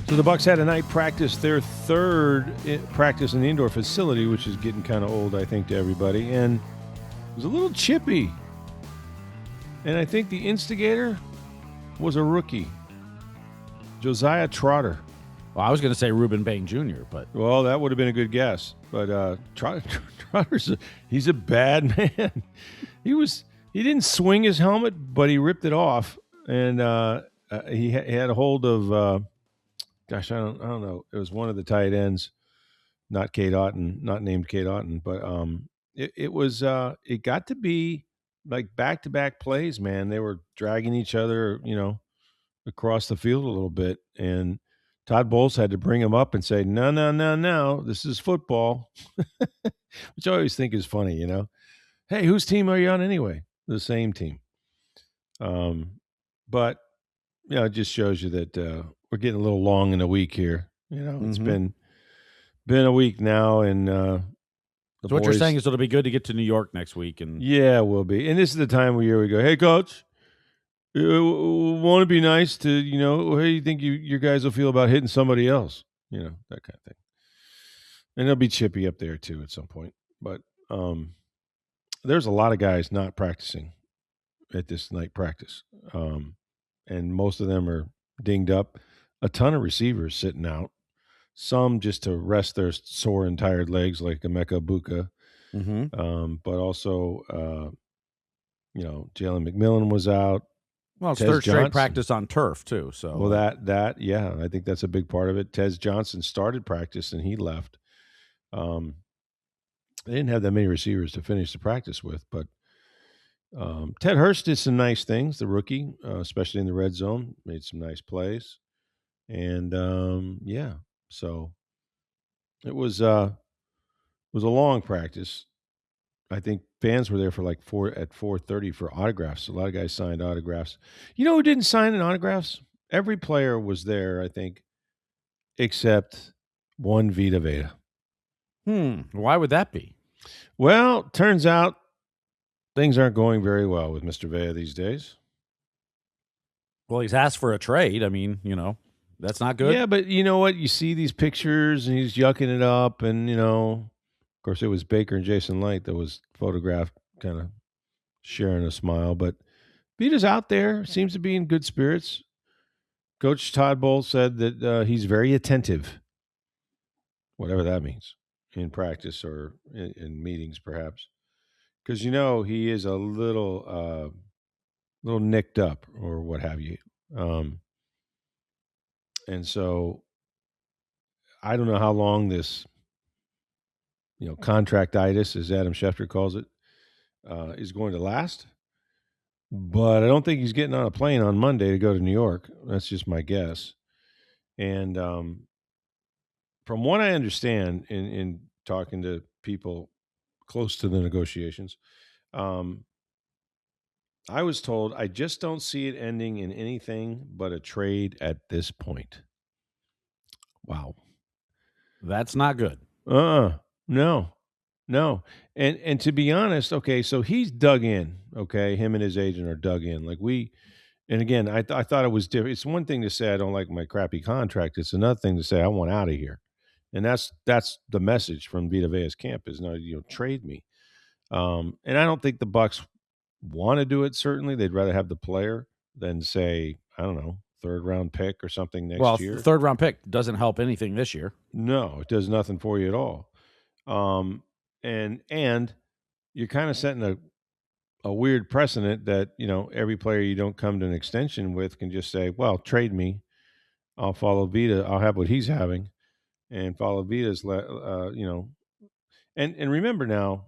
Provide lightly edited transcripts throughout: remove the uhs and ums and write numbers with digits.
So the Bucs had a night practice, their third practice in the indoor facility, which is getting kind of old, I think, to everybody. And it was a little chippy. And I think the instigator was a rookie, Josiah Trotter. Well, I was going to say Reuben Bain Jr., but... Well, that would have been a good guess. But Trotter's he's a bad man. He didn't swing his helmet, but he ripped it off. And he had a hold of... Gosh, I don't know. It was one of the tight ends, not Kate Otten, not named Kate Otten, but it got to be like back-to-back plays, man. They were dragging each other, across the field a little bit, and Todd Bowles had to bring him up and say, no, this is football, which I always think is funny, Hey, whose team are you on anyway? The same team. But, it just shows you that we're getting a little long in a week here. It's been a week now, and so what you're saying is it'll be good to get to New York next week. And yeah, we'll be. And this is the time of year we go, hey, Coach, won't it be nice to, how do you think your guys will feel about hitting somebody else? That kind of thing. And it'll be chippy up there, too, at some point. But there's a lot of guys not practicing at this night practice. And most of them are dinged up. A ton of receivers sitting out. Some just to rest their sore and tired legs, like Emeka Buka. But also, Jalen McMillan was out. Well, it's third straight practice on turf too. So that yeah, I think that's a big part of it. Tez Johnson started practice and he left. They didn't have that many receivers to finish the practice with, but Ted Hurst did some nice things. The rookie, especially in the red zone, made some nice plays, and so it was a long practice. I think fans were there for like 4:30 for autographs. A lot of guys signed autographs. You know who didn't sign in autographs? Every player was there, I think, except one Vita Vea. Why would that be? Well, turns out things aren't going very well with Mr. Vea these days. Well, he's asked for a trade. I mean, that's not good. Yeah, but you know what? You see these pictures and he's yucking it up, and of course, it was Baker and Jason Light that was photographed kind of sharing a smile. But Vita's out there, seems to be in good spirits. Coach Todd Bowles said that he's very attentive, whatever that means, in practice or in meetings perhaps. Because, he is a little nicked up or what have you. And so I don't know how long this contractitis, as Adam Schefter calls it, is going to last. But I don't think he's getting on a plane on Monday to go to New York. That's just my guess. And from what I understand in talking to people close to the negotiations, I was told I just don't see it ending in anything but a trade at this point. Wow. That's not good. No. And to be honest, okay, so he's dug in, okay? Him and his agent are dug in. And again, I thought it was different. It's one thing to say I don't like my crappy contract. It's another thing to say I want out of here. And that's the message from Vita Vea's camp is, no, trade me. And I don't think the Bucs want to do it, certainly. They'd rather have the player than say, I don't know, third-round pick or something next year. Well, third-round pick doesn't help anything this year. No, it does nothing for you at all. And you're kind of setting a weird precedent that, every player you don't come to an extension with can just say, well, trade me. I'll follow Vita. I'll have what he's having and follow Vita's, and remember now,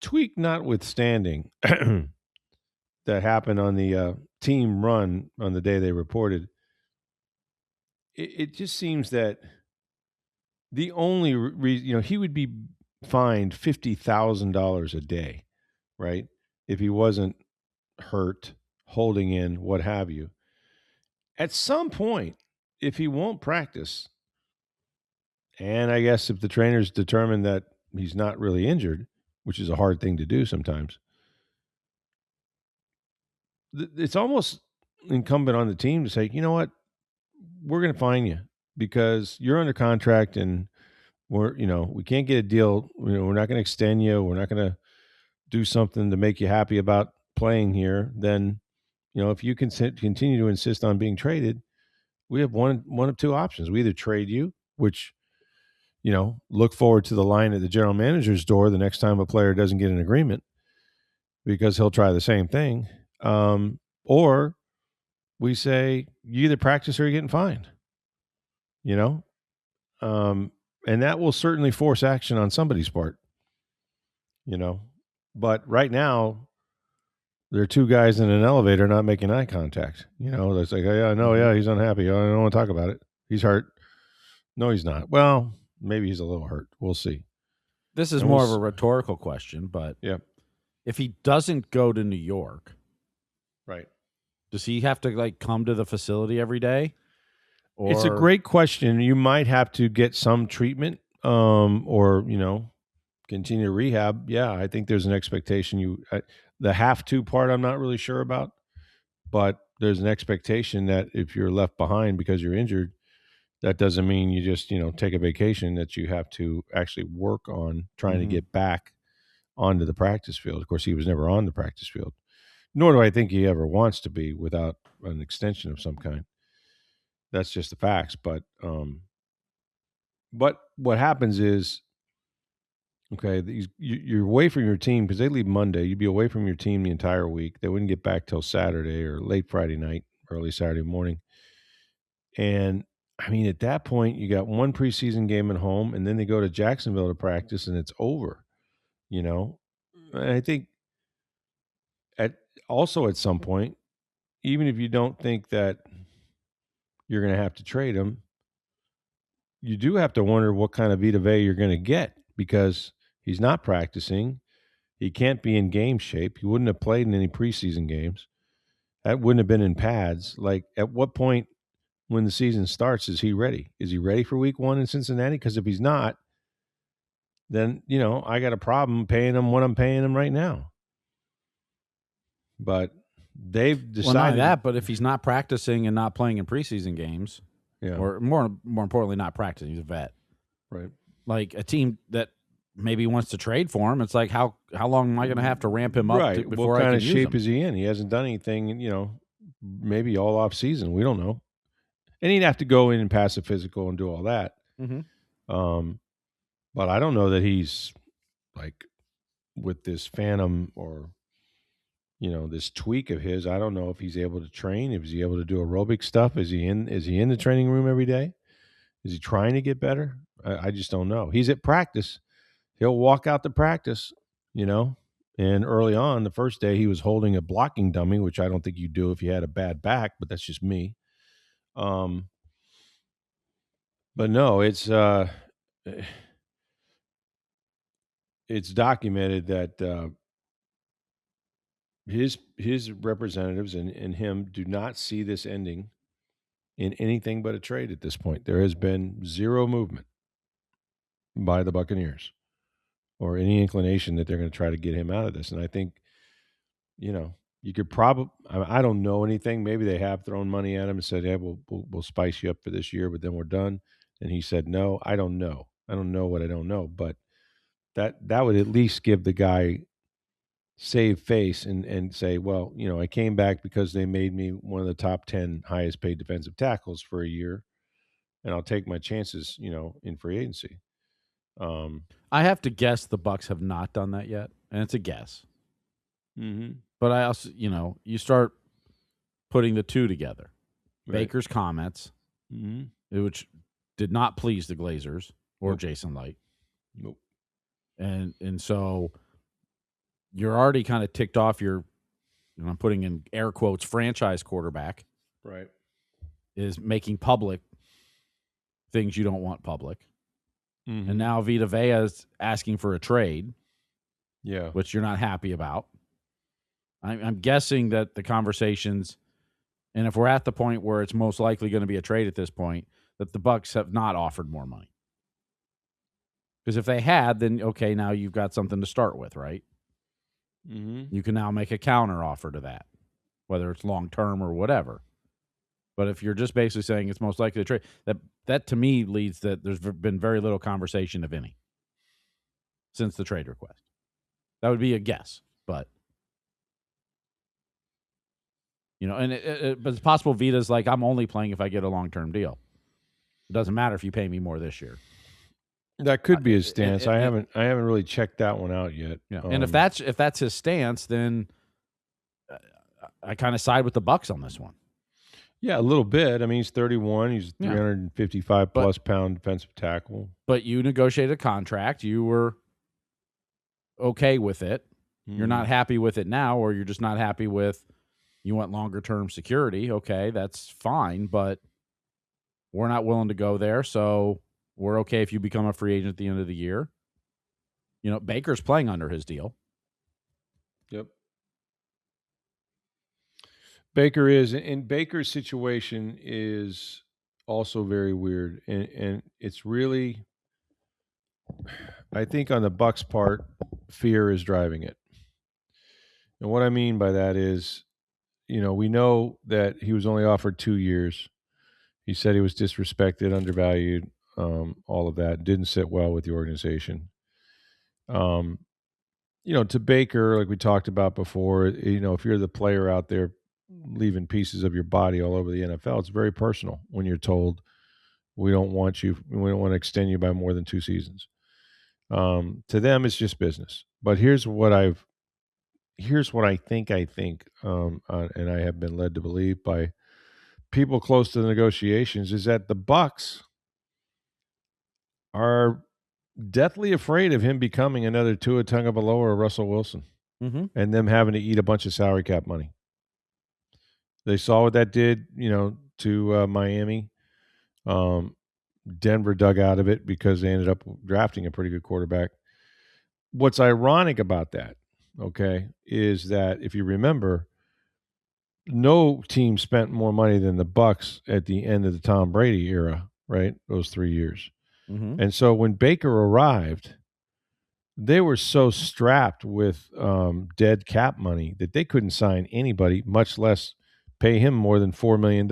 tweak notwithstanding that happened on the team run on the day they reported, it just seems that the only reason, he would be fined $50,000 a day, right? If he wasn't hurt, holding in, what have you. At some point, if he won't practice, and I guess if the trainers determine that he's not really injured, which is a hard thing to do sometimes, it's almost incumbent on the team to say, you know what, we're going to fine you because you're under contract and we can't get a deal. We're not going to extend you. We're not going to do something to make you happy about playing here. Then, if you continue to insist on being traded, we have one of two options. We either trade you, which, look forward to the line at the general manager's door the next time a player doesn't get an agreement because he'll try the same thing. Or we say you either practice or you're getting fined, and that will certainly force action on somebody's part, but right now there are two guys in an elevator not making eye contact. It's like, yeah, I know. Yeah, he's unhappy. I don't want to talk about it. He's hurt. No, he's not. Well, maybe he's a little hurt. We'll see. This is more of a rhetorical question, but yeah, if he doesn't go to New York, right, does he have to come to the facility every day? Or... It's a great question. You might have to get some treatment, or continue rehab. Yeah, I think there's an expectation. The have to part, I'm not really sure about, but there's an expectation that if you're left behind because you're injured, that doesn't mean you just, take a vacation, that you have to actually work on trying to get back onto the practice field. Of course, he was never on the practice field, nor do I think he ever wants to be without an extension of some kind. That's just the facts. But what happens is, okay, you're away from your team because they leave Monday. You'd be away from your team the entire week. They wouldn't get back till Saturday or late Friday night, early Saturday morning. And I mean, at that point, you got one preseason game at home, and then they go to Jacksonville to practice, and it's over. And I think at some point, even if you don't think that you're going to have to trade him, you do have to wonder what kind of Vita Vea you're going to get because he's not practicing. He can't be in game shape. He wouldn't have played in any preseason games. That wouldn't have been in pads. Like, at what point when the season starts is he ready? Is he ready for week 1 in Cincinnati? Because if he's not, then, I got a problem paying him what I'm paying him right now. But they've decided. Well, not that, but if he's not practicing and not playing in preseason games, or more importantly, not practicing, he's a vet. Right. Like a team that maybe wants to trade for him, it's like, how long am I going to have to ramp him up before what I kind can of shape use him? is he in? He hasn't done anything, maybe all off season. We don't know. And he'd have to go in and pass a physical and do all that. Mm-hmm. But I don't know that he's like with this phantom or, this tweak of his. I don't know if he's able to train. If he's able to do aerobic stuff. Is he in the training room every day? Is he trying to get better? I just don't know. He's at practice. He'll walk out to practice, and early on, the first day, he was holding a blocking dummy, which I don't think you do if you had a bad back, but that's just me. But no, it's documented that his representatives and him do not see this ending in anything but a trade at this point. There has been zero movement by the Buccaneers or any inclination that they're going to try to get him out of this. And I think, you could probably, I don't know anything. Maybe they have thrown money at him and said, "Hey, we'll spice you up for this year, but then we're done." And he said, "No, I don't know. I don't know what I don't know." But that would at least give the guy save face and say, "Well, I came back because they made me one of the top 10 highest paid defensive tackles for a year, and I'll take my chances, in free agency." I have to guess the Bucs have not done that yet, and it's a guess. Mm-hmm. But I also, you start putting the two together. Right. Baker's comments, which did not please the Glazers or Jason Light. Nope. And so you're already kind of ticked off your, I'm putting in air quotes, franchise quarterback. Right. Is making public things you don't want public. Mm-hmm. And now Vita Vea is asking for a trade. Yeah. Which you're not happy about. I'm guessing that the conversations, and if we're at the point where it's most likely going to be a trade at this point, that the Bucs have not offered more money. Because if they had, then okay, now you've got something to start with, right? Mm-hmm. You can now make a counter offer to that, whether it's long term or whatever. But if you're just basically saying it's most likely to trade, that to me leads that there's been very little conversation, if any, since the trade request. That would be a guess, but and but it's possible Vita's like, I'm only playing if I get a long-term deal. It doesn't matter if you pay me more this year. That could be his stance. I haven't really checked that one out yet. Yeah, and if that's his stance, then I kind of side with the Bucs on this one. Yeah, a little bit. I mean, he's 31. He's 355-plus pound defensive tackle. But you negotiated a contract. You were okay with it. You're not happy with it now, or you're just not happy with you want longer-term security. Okay, that's fine, but we're not willing to go there, so we're okay if you become a free agent at the end of the year. Baker's playing under his deal. Yep. Baker is, and Baker's situation is also very weird, and it's really, I think on the Bucs' part, fear is driving it. And what I mean by that is, we know that he was only offered 2 years. He said he was disrespected, undervalued, all of that. Didn't sit well with the organization. To Baker, like we talked about before, if you're the player out there leaving pieces of your body all over the NFL, it's very personal when you're told, we don't want to extend you by more than 2 seasons. To them, it's just business. But here's what I think, and I have been led to believe by people close to the negotiations, is that the Bucs are deathly afraid of him becoming another Tua Tagovailoa or Russell Wilson, and them having to eat a bunch of salary cap money. They saw what that did, to Miami. Denver dug out of it because they ended up drafting a pretty good quarterback. What's ironic about that, okay, is that if you remember, no team spent more money than the Bucs at the end of the Tom Brady era, right? Those 3 years. And so when Baker arrived, they were so strapped with dead cap money that they couldn't sign anybody, much less pay him more than $4 million.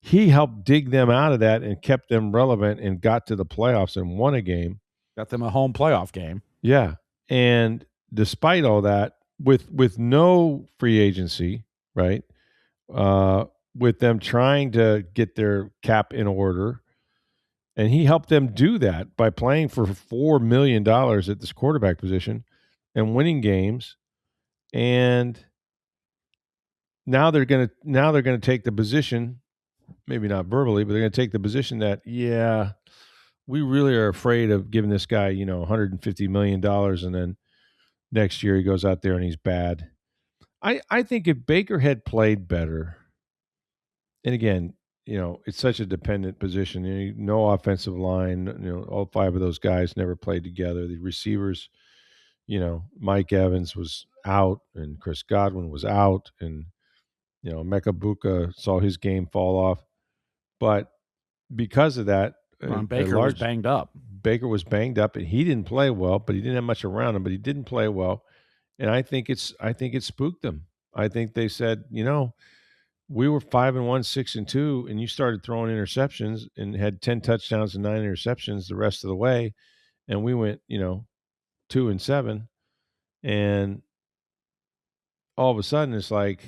He helped dig them out of that and kept them relevant and got to the playoffs and won a game. Got them a home playoff game. Yeah. And despite all that, with no free agency, right, with them trying to get their cap in order, and he helped them do that by playing for $4 million at this quarterback position and winning games. And now they're going to take the position, maybe not verbally, but they're going to take the position that, we really are afraid of giving this guy, $150 million, and then next year he goes out there and he's bad. I think if Baker had played better, and again, it's such a dependent position. No offensive line. All 5 of those guys never played together. The receivers, Mike Evans was out, and Chris Godwin was out, and Mecca Buka saw his game fall off. But because of that, Baker was banged up. Baker was banged up, and he didn't play well. But he didn't have much around him. But he didn't play well, and I think it spooked them. I think they said, we were 5-1, 6-2, and you started throwing interceptions and had 10 touchdowns and 9 interceptions the rest of the way, and we went 2-7, and all of a sudden it's like,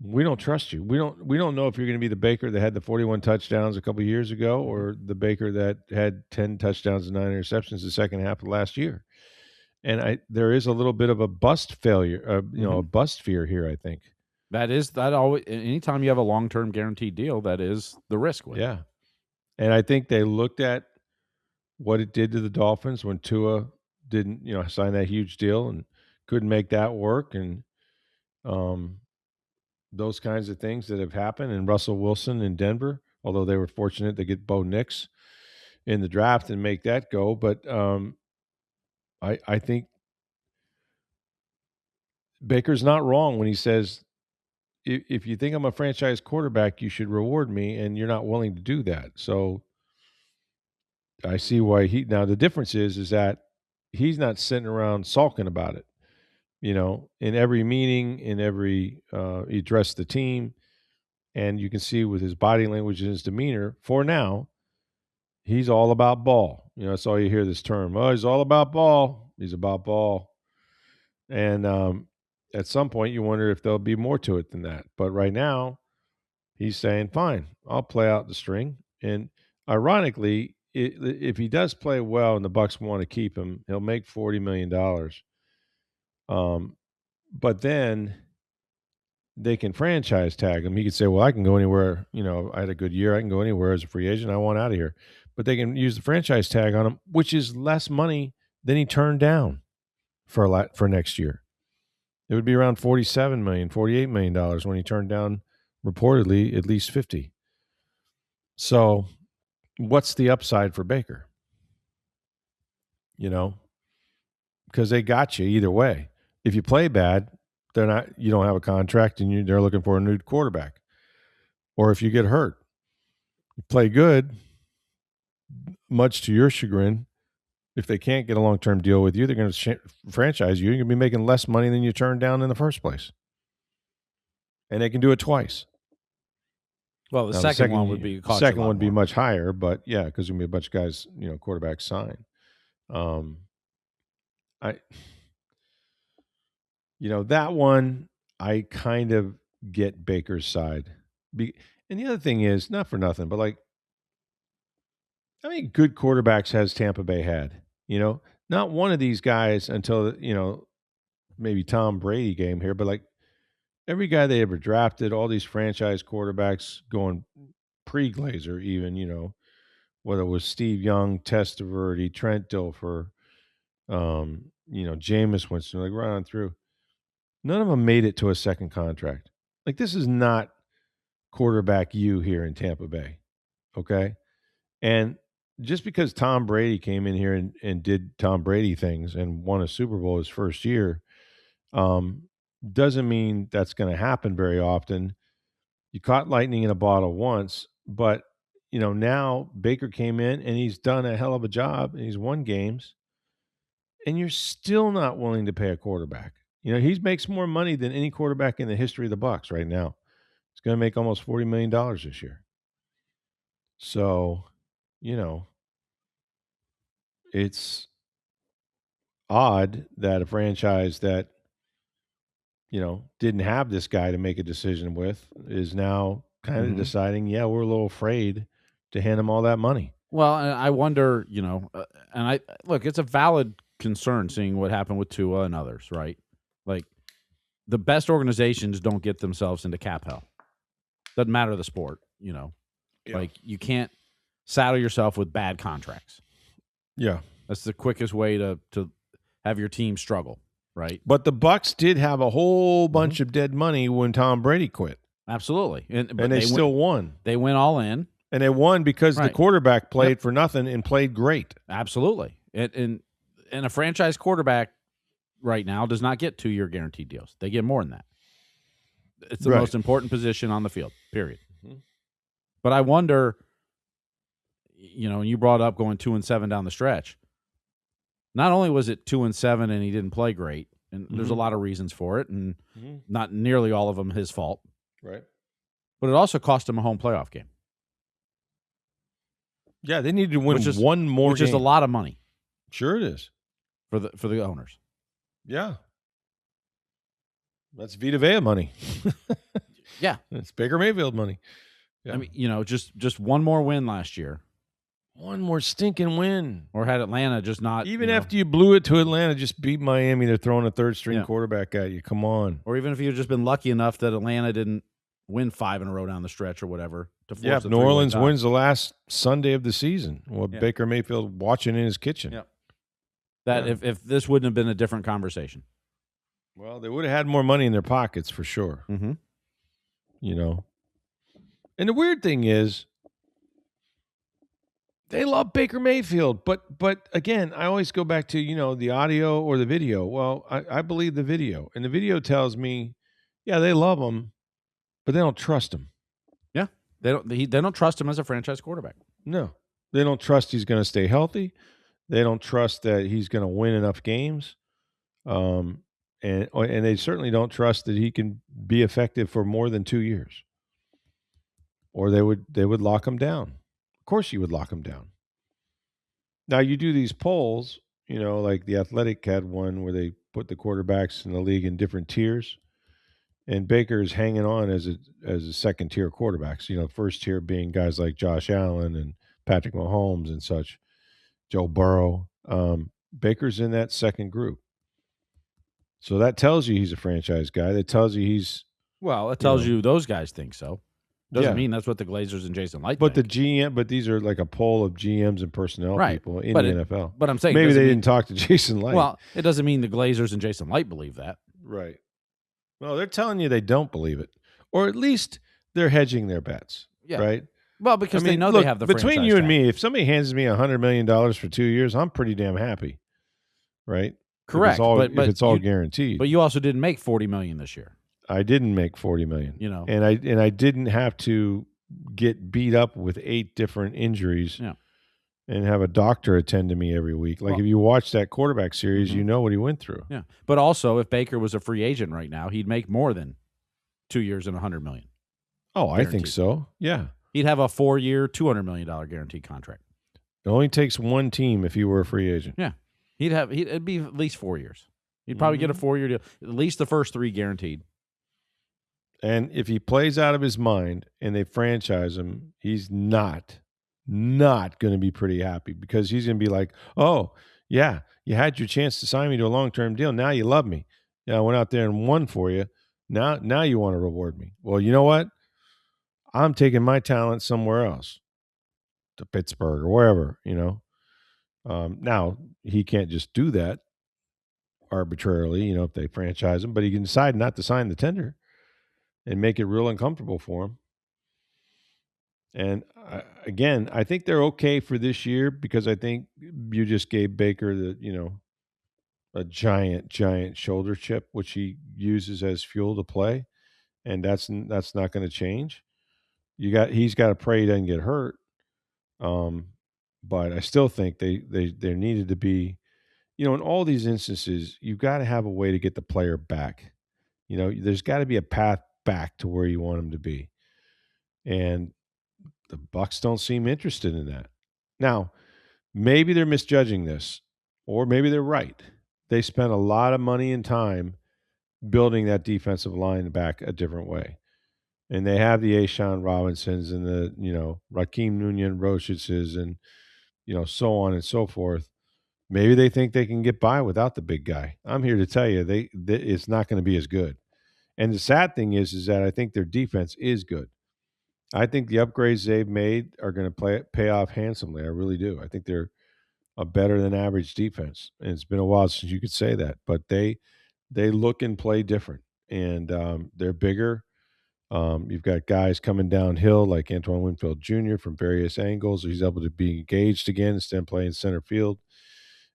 we don't trust you. We don't know if you're going to be the Baker that had the 41 touchdowns a couple of years ago, or the Baker that had 10 touchdowns and 9 interceptions the second half of last year. And there is a little bit of a bust failure, a bust fear here, I think. That always, anytime you have a long-term guaranteed deal, that is the risk with it. Yeah. And I think they looked at what it did to the Dolphins when Tua didn't, sign that huge deal and couldn't make that work, and those kinds of things that have happened. And Russell Wilson in Denver, although they were fortunate to get Bo Nix in the draft and make that go. But I think Baker's not wrong when he says, if you think I'm a franchise quarterback, you should reward me, and you're not willing to do that. So I see why now the difference is that he's not sitting around sulking about it. In every meeting, he addressed the team. And you can see with his body language and his demeanor, for now, he's all about ball. That's all you hear this term. Oh, he's all about ball. He's about ball. And at some point, you wonder if there'll be more to it than that. But right now, he's saying, fine, I'll play out the string. And ironically, if he does play well and the Bucs want to keep him, he'll make $40 million. But then they can franchise tag him. He could say, well, I can go anywhere. I had a good year. I can go anywhere as a free agent. I want out of here. But they can use the franchise tag on him, which is less money than he turned down for next year. It would be around $47 million, $48 million when he turned down reportedly at least 50. So what's the upside for Baker? Because they got you either way. If you play bad, you don't have a contract and they're looking for a new quarterback. Or if you get hurt, you play good, much to your chagrin. If they can't get a long-term deal with you, they're going to franchise you. You're going to be making less money than you turned down in the first place. And they can do it twice. Well, the second one would be second one would be much higher, but yeah, because there's going to be a bunch of guys, quarterbacks sign. That one, I kind of get Baker's side. And the other thing is, not for nothing, but how many good quarterbacks has Tampa Bay had? Not one of these guys until, maybe Tom Brady came here, but every guy they ever drafted, all these franchise quarterbacks going pre-Glazer even, whether it was Steve Young, Testaverde, Trent Dilfer, Jameis Winston, right on through. None of them made it to a second contract. This is not quarterback you here in Tampa Bay, okay? And just because Tom Brady came in here and did Tom Brady things and won a Super Bowl his first year, doesn't mean that's going to happen very often. You caught lightning in a bottle once, but now Baker came in and he's done a hell of a job and he's won games, and you're still not willing to pay a quarterback. He makes more money than any quarterback in the history of the Bucs right now. He's going to make almost $40 million this year. So, it's odd that a franchise that, didn't have this guy to make a decision with is now kind of deciding, yeah, we're a little afraid to hand him all that money. Well, and I wonder, look, it's a valid concern seeing what happened with Tua and others, right? The best organizations don't get themselves into cap hell. Doesn't matter the sport, Yeah. You can't saddle yourself with bad contracts. Yeah. That's the quickest way to have your team struggle, right? But the Bucs did have a whole bunch of dead money when Tom Brady quit. Absolutely. And they still won. They went all in. And they won because the quarterback played for nothing and played great. Absolutely. And a franchise quarterback right now does not get 2-year guaranteed deals. They get more than that. It's the most important position on the field, period. Mm-hmm. But I wonder, and you brought up going 2-7 down the stretch. Not only was it 2-7 and he didn't play great, and there's a lot of reasons for it, and not nearly all of them his fault. Right. But it also cost him a home playoff game. Yeah, they needed to win one more game. Which is a lot of money. Sure it is. For the owners. Yeah. That's Vita Vea money. Yeah. It's Baker Mayfield money. Yeah. I mean, just one more win last year. One more stinking win. Or had Atlanta just not... Even after you blew it to Atlanta, just beat Miami, they're throwing a third-string quarterback at you. Come on. Or even if you'd just been lucky enough that Atlanta didn't win 5 in a row down the stretch or whatever. To force New Orleans wins the last Sunday of the season. Well, Baker Mayfield watching in his kitchen. Yeah. If this wouldn't have been a different conversation. Well, they would have had more money in their pockets for sure. Mm-hmm. And the weird thing is, they love Baker Mayfield, but again, I always go back to, the audio or the video. Well, I believe the video. And the video tells me, yeah, they love him, but they don't trust him. Yeah. They don't trust him as a franchise quarterback. No. They don't trust he's going to stay healthy. They don't trust that he's going to win enough games. And they certainly don't trust that he can be effective for more than 2 years. or they would lock him down. Of course, you would lock him down. Now you do these polls, like the Athletic had one where they put the quarterbacks in the league in different tiers, and Baker is hanging on as a second tier quarterbacks. First tier being guys like Josh Allen and Patrick Mahomes and such, Joe Burrow. Baker's in that second group, so that tells you he's a franchise guy. That tells you he's Well, it tells you those guys think so. Doesn't Yeah. mean that's what the Glazers and Jason Light But think. but these are like a poll of GMs and personnel Right. people in But the it- NFL. But I'm saying Maybe doesn't they mean- didn't talk to Jason Light. Well, it doesn't mean the Glazers and Jason Light believe that. Right. Well, they're telling you they don't believe it, or at least they're hedging their bets. Yeah. Right. Well, because they know look, they have the between franchise you and tag. me, if somebody hands me $100 million for 2 years, I'm pretty damn happy. Right. Correct. If it's all you- guaranteed. But you also didn't make $40 million this year. I didn't make $40 million. And I didn't have to get beat up with 8 different injuries. Yeah. And have a doctor attend to me every week. Like, if you watch that quarterback series, you know what he went through. Yeah. But also, if Baker was a free agent right now, he'd make more than 2 years and $100 million. Oh, I think Guaranteed. so. Yeah. He'd have a 4-year, $200 million guaranteed contract. It only takes one team if he were a free agent. Yeah. It'd be at least 4 years. He'd probably get a 4-year deal, at least the first 3 guaranteed. And if he plays out of his mind and they franchise him, he's not going to be pretty happy, because he's going to be like, oh, yeah, you had your chance to sign me to a long-term deal. Now you love me. I went out there and won for you. Now you want to reward me. Well, you know what? I'm taking my talent somewhere else, to Pittsburgh or wherever, Now, he can't just do that arbitrarily, if they franchise him, but he can decide not to sign the tender and make it real uncomfortable for him. And again, I think they're okay for this year, because I think you just gave Baker a giant shoulder chip, which he uses as fuel to play, and that's not going to change. He's got to pray he doesn't get hurt. But I still think there needed to be, in all these instances, you've got to have a way to get the player back. There's got to be a path back to where you want him to be, and the Bucs don't seem interested in that. Now, maybe they're misjudging this, or maybe they're right. They spent a lot of money and time building that defensive line back a different way. And they have the Ashawn Robinsons and the, Rakeem Nunez-Rochitzes and, so on and so forth. Maybe they think they can get by without the big guy. I'm here to tell you, it's not going to be as good. And the sad thing is that I think their defense is good. I think the upgrades they've made are going to pay off handsomely. I really do. I think they're a better than average defense. And it's been a while since you could say that. But they look and play different. And they're bigger. You've got guys coming downhill like Antoine Winfield Jr. from various angles. He's able to be engaged again instead of playing center field.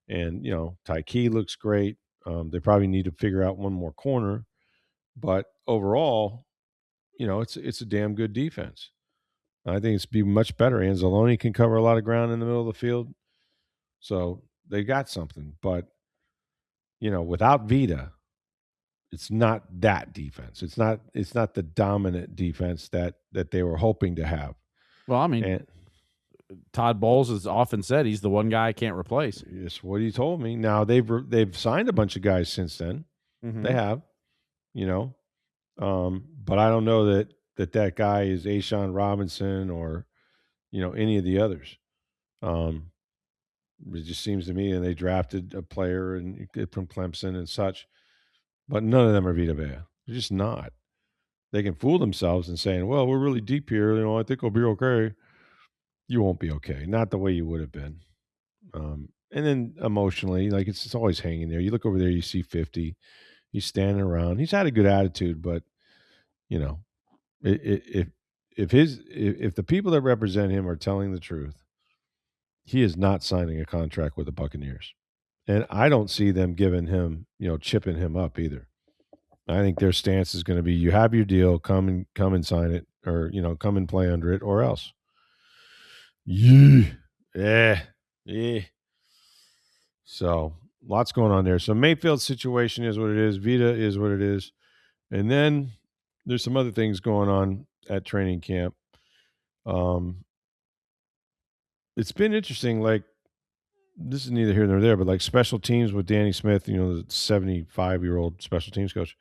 And, Tyke looks great. They probably need to figure out one more corner. But overall, it's a damn good defense. I think it's be much better. Anzalone can cover a lot of ground in the middle of the field. So they got something. But, without Vita, it's not that defense. It's not the dominant defense that they were hoping to have. Well, I mean, Todd Bowles has often said he's the one guy I can't replace. It's what he told me. Now they've signed a bunch of guys since then. Mm-hmm. They have, but I don't know that guy is Ashawn Robinson or, any of the others. It just seems to me, and they drafted a player from Clemson and such, but none of them are Vita Vea. They're just not. They can fool themselves in saying, well, we're really deep here. I think we'll be okay. You won't be okay. Not the way you would have been. And then emotionally, like it's always hanging there. You look over there, you see 50. He's standing around. He's had a good attitude, but if the people that represent him are telling the truth, he is not signing a contract with the Buccaneers. And I don't see them giving him, chipping him up either. I think their stance is going to be, you have your deal, come and sign it, or, come and play under it, or else. Yeah. So lots going on there. So Mayfield's situation is what it is. Vita is what it is. And then there's some other things going on at training camp. Um, it's been interesting. Like, this is neither here nor there, but like special teams with Danny Smith, the 75-year-old special teams coach,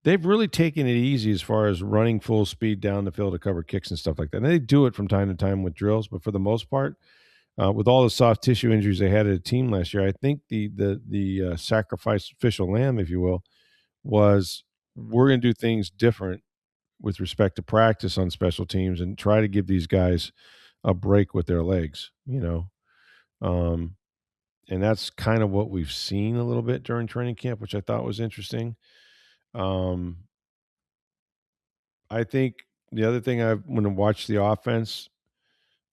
they've really taken it easy as far as running full speed down the field to cover kicks and stuff like that. And they do it from time to time with drills, but for the most part, with all the soft tissue injuries they had at a team last year, I think the sacrificial lamb, if you will, was we're going to do things different with respect to practice on special teams and try to give these guys a break with their legs, Um, and that's kind of what we've seen a little bit during training camp, which I thought was interesting. Um, I think the other thing when I watch the offense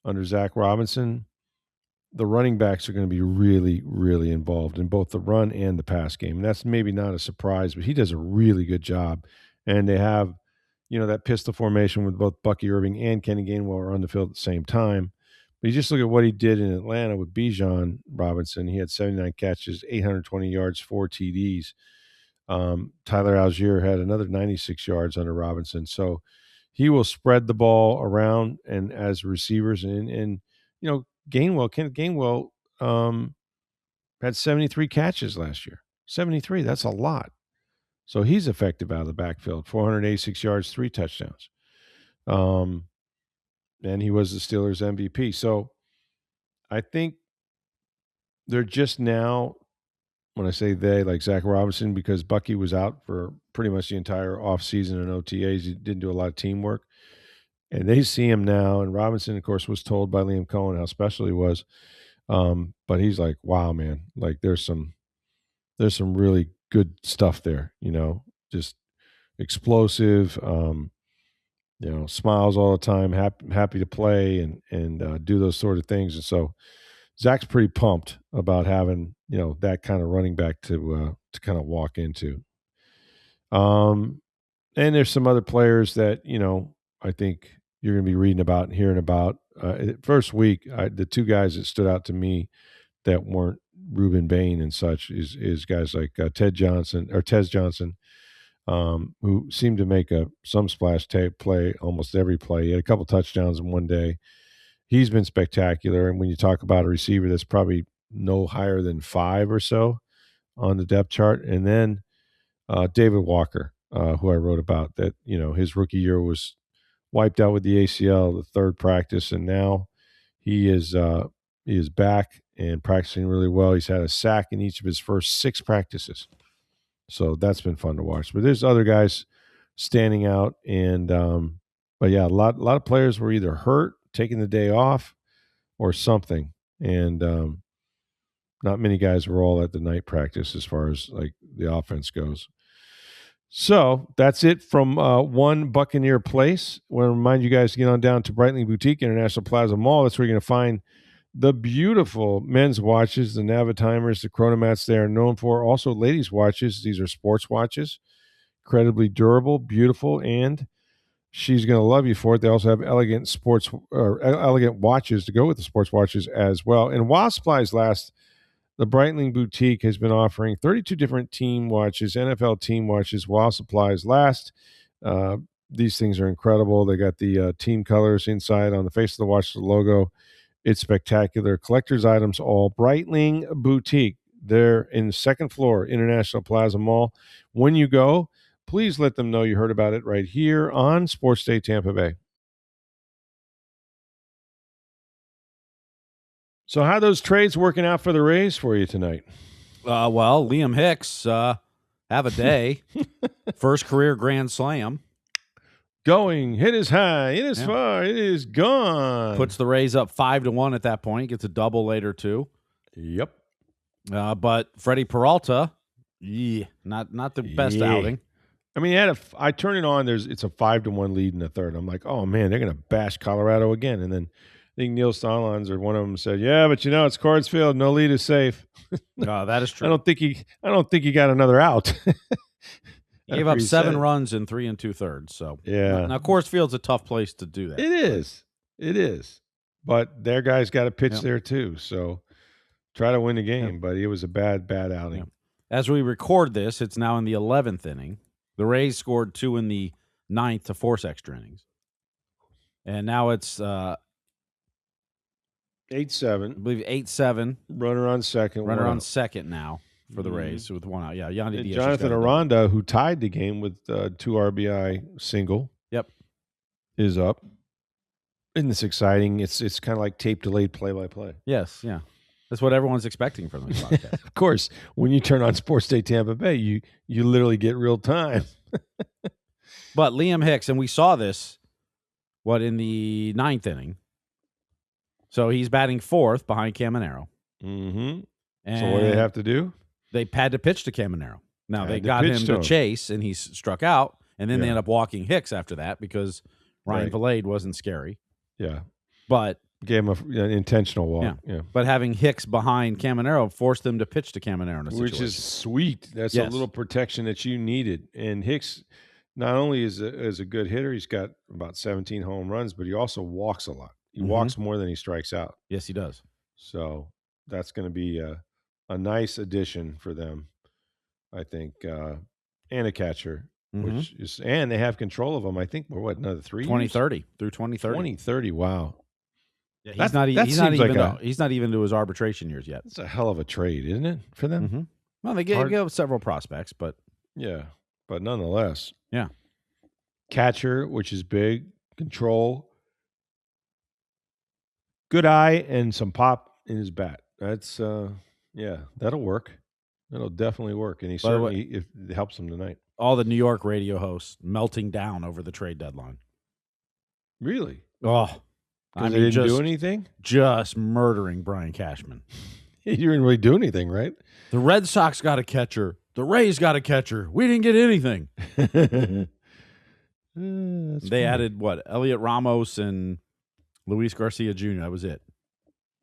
under Zach Robinson, the running backs are going to be really, really involved in both the run and the pass game. And that's maybe not a surprise, but he does a really good job. And they have, that pistol formation with both Bucky Irving and Kenny Gainwell are on the field at the same time. But you just look at what he did in Atlanta with Bijan Robinson. He had 79 catches, 820 yards, 4 TDs. Tyler Algier had another 96 yards under Robinson. So he will spread the ball around and as receivers and Kenneth Gainwell had 73 catches last year. 73, that's a lot. So he's effective out of the backfield, 486 yards, 3 touchdowns. And he was the Steelers MVP. So I think they're just now, when I say they, like Zach Robinson, because Bucky was out for pretty much the entire offseason and OTAs. He didn't do a lot of teamwork. And they see him now. And Robinson, of course, was told by Liam Cohen how special he was. But he's like, wow, man, like there's some really good stuff there, just explosive, smiles all the time, happy to play and do those sort of things. And so Zach's pretty pumped about having, that kind of running back to kind of walk into. And there's some other players that, I think you're going to be reading about and hearing about. First week, the 2 guys that stood out to me that weren't Reuben Bain and such is guys like Tez Johnson, who seemed to make some splash play almost every play. He had a couple touchdowns in one day. He's been spectacular. And when you talk about a receiver that's probably no higher than 5 or so on the depth chart, and then David Walker, who I wrote about, that his rookie year was wiped out with the ACL, the third practice, and now he is back and practicing really well. He's had a sack in each of his first 6 practices, so that's been fun to watch. But there's other guys standing out, and but yeah, a lot of players were either hurt, taking the day off, or something, and not many guys were all at the night practice as far as like the offense goes. So that's it from one Buccaneer place. I want to remind you guys to get on down to Breitling Boutique International Plaza Mall. That's where you're going to find the beautiful men's watches, the Navatimers, the Chronomats they are known for. Also, ladies' watches. These are sports watches, incredibly durable, beautiful, and she's going to love you for it. They also have elegant watches to go with the sports watches as well. And while supplies last, the Breitling Boutique has been offering 32 different team watches, NFL team watches, while supplies last. These things are incredible. They got the team colors inside on the face of the watch, the logo. It's spectacular. Collector's items all. Breitling Boutique. They're in the second floor, International Plaza Mall. When you go, please let them know you heard about it right here on Sports Day Tampa Bay. So how are those trades working out for the Rays for you tonight? Well, Liam Hicks, have a day. First career grand slam. Going, hit is high, it is far, it is gone. Puts the Rays up 5-1 at that point. Gets a double later too. Yep. But Freddy Peralta, not the best outing. I mean, I turn it on. It's a 5-1 lead in the third. I'm like, oh man, they're gonna bash Colorado again. And then I think Neil Stallons or one of them said, yeah, but it's Coors Field. No lead is safe. That is true. I don't think he got another out. He gave up 7 runs in 3 2/3. So yeah. Now Coors Field's a tough place to do that. It is. But their guys got to pitch there too. So try to win the game. But it was a bad outing. Yeah. As we record this, it's now in the 11th inning. The Rays scored 2 in the 9th to force extra innings. And now it's 8-7. I believe 8-7. Runner on second. Runner on out. second now for the Rays with one out. Yeah, Yandy And Diaz. Jonathan Aranda, who tied the game with 2 RBI single. Yep. Is up. Isn't this exciting? It's kind of like tape delayed play-by-play. Yes, yeah. That's what everyone's expecting from this podcast. Of course, when you turn on Sports Day Tampa Bay, you literally get real time. But Liam Hicks, and we saw this, in the 9th inning. So he's batting 4th behind Caminero. Mm-hmm. And so what do they have to do? They had to pitch to Caminero. Now, they got him to chase, and he struck out, and then they end up walking Hicks after that because Ryan Valade wasn't scary. Yeah. But gave him an intentional walk. Yeah. But having Hicks behind Caminero forced them to pitch to Caminero in a situation. Which is sweet. That's a little protection that you needed. And Hicks not only is a good hitter, he's got about 17 home runs, but he also walks a lot. He walks more than he strikes out. Yes, he does. So that's going to be a nice addition for them, I think, and a catcher. Which is, and they have control of him. I think we're another 3 years? 2030 through 2030. 2030. Wow. Yeah, he's not even to his arbitration years yet. It's a hell of a trade, isn't it, for them? Mm-hmm. Well, they give several prospects, but but nonetheless, yeah. Catcher, which is big, control, good eye, and some pop in his bat. That's that'll work. That'll definitely work, and it helps him tonight. All the New York radio hosts melting down over the trade deadline. Really? Oh, they didn't do anything? Just murdering Brian Cashman. He didn't really do anything, right? The Red Sox got a catcher. The Rays got a catcher. We didn't get anything. They added, Elliot Ramos and Luis Garcia Jr. That was it.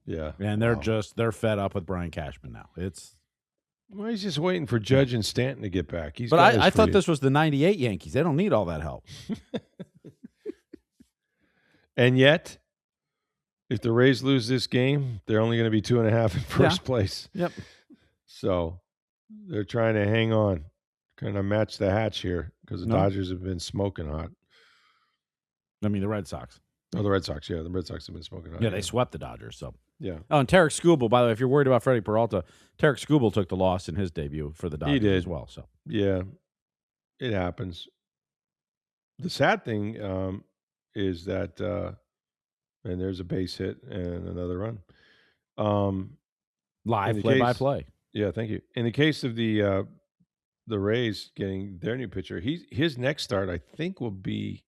Yeah. And they're fed up with Brian Cashman now. Well, he's just waiting for Judge and Stanton to get back. But I thought this was the 98 Yankees. They don't need all that help. And yet, if the Rays lose this game, they're only going to be 2.5 in first place. Yep. So they're trying to hang on, kind of match the hatch here because the Dodgers have been smoking hot. I mean, the Red Sox. Oh, the Red Sox. Yeah, the Red Sox have been smoking hot. Yeah, they swept the Dodgers. So yeah. Oh, and Tarek Skubal, by the way, if you're worried about Freddy Peralta, Tarek Skubal took the loss in his debut for the Dodgers he did. as well. So yeah, it happens. The sad thing is that, and there's a base hit and another run. Live play-by-play. Yeah, thank you. In the case of the Rays getting their new pitcher, his next start, I think, will be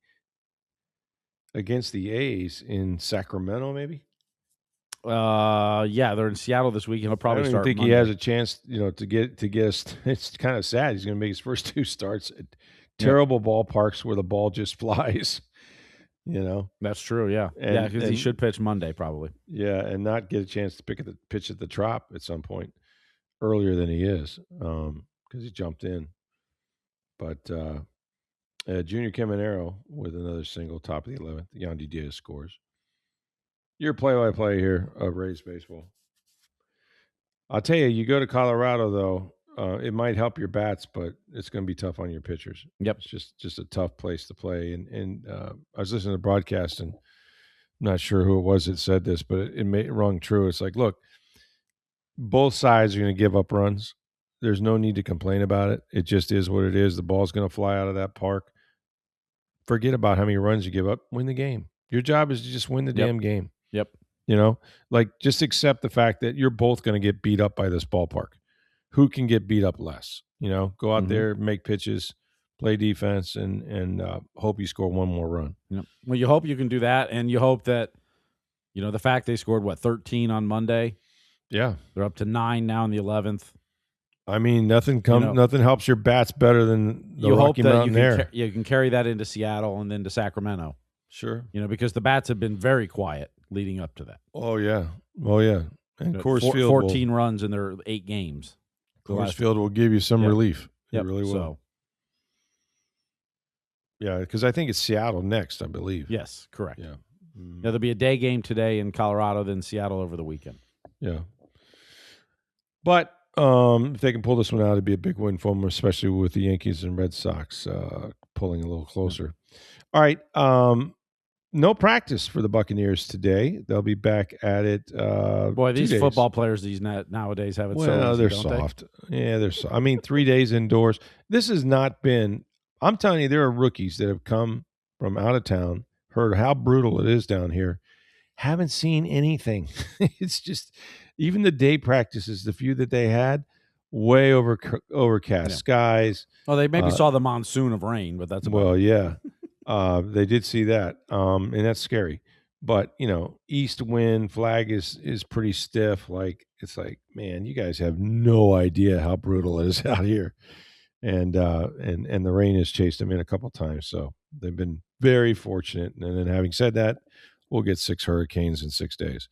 against the A's in Sacramento, maybe. Yeah, they're in Seattle this week. He'll probably start. I think Monday. He has a chance, to get. It's kind of sad. He's going to make his first 2 starts at terrible ballparks where the ball just flies. That's true. Yeah, because he should pitch Monday probably. Yeah, and not get a chance to pitch at the Trop at some point earlier than he is, because he jumped in. But Junior Caminero with another single, top of the 11th. Yandy Diaz scores. Your play-by-play here of Rays baseball. I'll tell you, you go to Colorado though, it might help your bats, but it's going to be tough on your pitchers. Yep, it's just a tough place to play. And I was listening to the broadcast, and I'm not sure who it was that said this, but it rung true. It's like, look, both sides are going to give up runs. There's no need to complain about it. It just is what it is. The ball's going to fly out of that park. Forget about how many runs you give up. Win the game. Your job is to just win the damn game. Yep. Just accept the fact that you're both going to get beat up by this ballpark. Who can get beat up less? Go out there, make pitches, play defense, and hope you score one more run. Yep. Well, you hope you can do that, and you hope that, the fact they scored, 13 on Monday? Yeah. They're up to 9 now in the 11th. I mean, nothing helps your bats better than the Rocky Mountain Air. You can carry that into Seattle and then to Sacramento. Sure. Because the bats have been very quiet leading up to that. Oh, yeah. And Coors Field 14 runs in their 8 games. Coors Field will give you some relief. It really will. So. Yeah, because I think it's Seattle next, I believe. Yes, correct. Yeah. There'll be a day game today in Colorado, then Seattle over the weekend. Yeah. But if they can pull this one out, it'd be a big win for them, especially with the Yankees and Red Sox pulling a little closer. All right. no practice for the Buccaneers today. They'll be back at it. Boy, 2 these days. football players nowadays have it so Well, easy, they're don't soft. Yeah, they're soft. I mean, 3 days indoors. This has not been. I'm telling you, there are rookies that have come from out of town, heard how brutal it is down here, haven't seen anything. It's just even the day practices, the few that they had, way overcast skies. Well, they maybe saw the monsoon of rain, but that's about Well, it. yeah, they did see that, and that's scary. But east wind flag is pretty stiff. Like it's like, man, you guys have no idea how brutal it is out here, and the rain has chased them in a couple times. So they've been very fortunate. And then, having said that, we'll get 6 hurricanes in 6 days.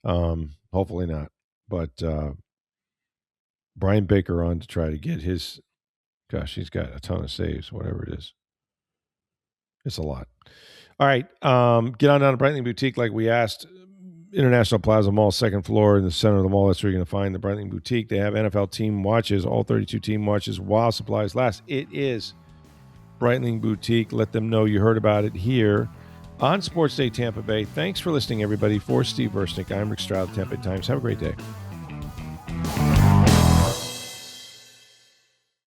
Hopefully not. But Brian Baker on to try to get his. Gosh, he's got a ton of saves, whatever it is. It's a lot. All right. Get on down to Breitling Boutique like we asked. International Plaza Mall, second floor in the center of the mall. That's where you're going to find the Breitling Boutique. They have NFL team watches, all 32 team watches while supplies last. It is Breitling Boutique. Let them know you heard about it here on Sports Day Tampa Bay. Thanks for listening, everybody. For Steve Versnick, I'm Rick Stroud, Tampa Bay Times. Have a great day.